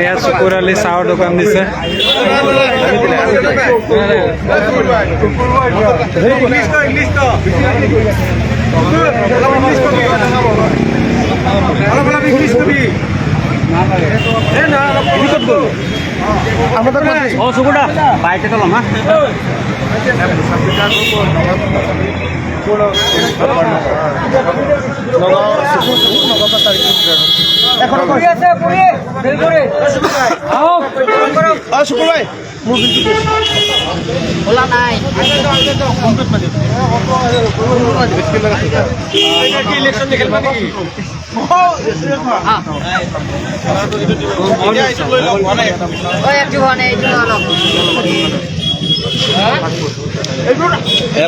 এয়া চকুৰ আলি চাহৰ দোকান দিছে। চকুটা বাইক এটা ল'ম হা।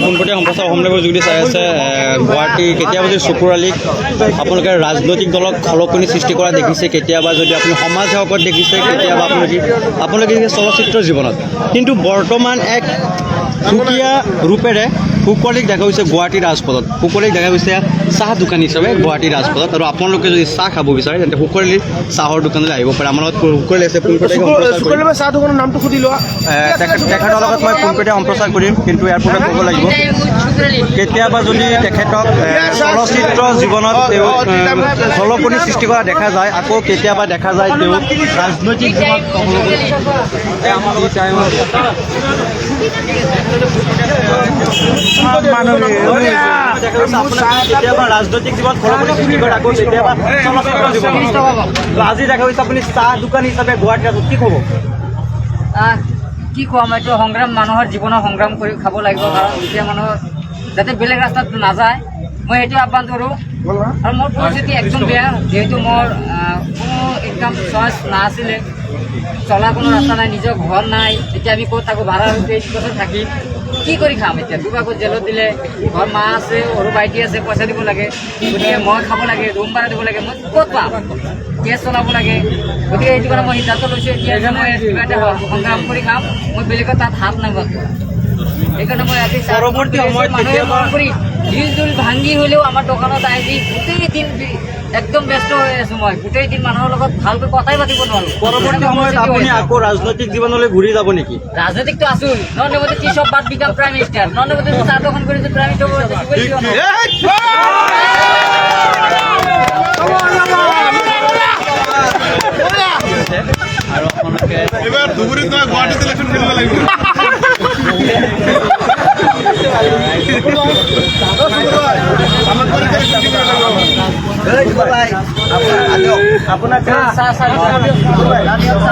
পোনপটীয়া সম্প্ৰচাৰ অসমদেৱৰ যোগেদি চাই আছে গুৱাহাটী কেতিয়াবা যদি চকুৰ আলিক আপোনালোকে ৰাজনৈতিক দলক খলকনি সৃষ্টি কৰা দেখিছে, কেতিয়াবা যদি আপুনি সমাজ সেৱকত দেখিছে, কেতিয়াবা আপোনালোকে দেখিছে চলচ্চিত্ৰ জীৱনত, কিন্তু বৰ্তমান এক সুকীয়া ৰূপেৰে শুকুৱালীক দেখা গৈছে গুৱাহাটী ৰাজপথত। শুকুৱালীক দেখা গৈছে চাহ দোকান হিচাপে গুৱাহাটী ৰাজপথত। আৰু আপোনালোকে যদি চাহ খাব বিচাৰে তেন্তে শুকুৱালীৰ চাহৰ দোকানলৈ আহিব পাৰে। আমাৰ লগত শুকুৱালী আছে, পোনপটীয়া চাহ দোকানৰ নামটো সুধি লোৱা। তেখেতৰ লগত মই পোনপটীয়া সম্প্ৰচাৰ কৰিম, কিন্তু ইয়াৰ পূৰ্বে ক'ব লাগিব কেতিয়াবা যদি তেখেতক চলচ্চিত্ৰ জীৱনত তেওঁ খলকনি সৃষ্টি কৰা দেখা যায়, আকৌ কেতিয়াবা দেখা যায় তেওঁ ৰাজনৈতিক জীৱনত কেতিয়াবা ৰাজনৈতিক জীৱন খলকনি সৃষ্টি কৰে, আকৌ কেতিয়াবা চলচ্চিত্ৰ জীৱনত। আজি দেখা গৈছে আপুনি চাহ দোকান হিচাপে গুৱাহাটী ৰাজত কি ক'ব? কি ক'ম, এইটো সংগ্ৰাম, মানুহৰ জীৱনৰ সংগ্ৰাম কৰি খাব লাগিব। কাৰণ এতিয়া মানুহৰ যাতে বেলেগ ৰাস্তাত নাযায়, মই সেইটো আহ্বান কৰোঁ। আৰু মোৰ পৰিস্থিতি একদম বেয়া, যিহেতু মোৰ কোনো ইনকাম চৰ্চ নাছিলে, চলা কোনো ৰাস্তা নাই, নিজৰ ঘৰ নাই। এতিয়া আমি ক'ত থাকোঁ, ভাড়া 23 বছৰ থাকিম, কি কৰি খাম? এতিয়া দুবাৰকৈ জেলত দিলে, ঘৰ মা আছে, সৰু ভাইটি আছে, পইচা দিব লাগে, গতিকে মই খাব লাগে, ৰুম ভাড়া দিব লাগে, মই ক'ত পাম? কেছ চলাব লাগে। গতিকে সেইটো কাৰণে মই সিদ্ধান্ত লৈছোঁ, এতিয়া মই কিবা এটা সংগ্ৰাম কৰি খাম, মই বেলেগৰ তাত হাত নাবান্ধো। সেইকাৰণে মই আজি পৰৱৰ্তী সময়ত মানুহে মন কৰি জুল ভাঙি হ'লেও আমাৰ দোকানত আহি গোটেই দিন একদম ব্যস্ত হৈ আছোঁ। মই গোটেই দিন মানুহৰ লগত ভালকৈ কথাই পাতিব নোৱাৰোঁ। পৰৱৰ্তী সময়ত আপুনি আকৌ ৰাজনৈতিক জীৱনলৈ ঘূৰি যাব নেকি? ৰাজনৈতিকটো আছোঁ, নৰেন্দ্ৰ মোদী কি সব বাদ became prime minister. Narendra Modi চাহ দোকান কৰি প্ৰাইম আৰু আপোনালোকে এবাৰ ধুবুৰীত নহয় গুৱাহাটীত ইলেকশ্যন খেলিব লাগিব। আপোনাক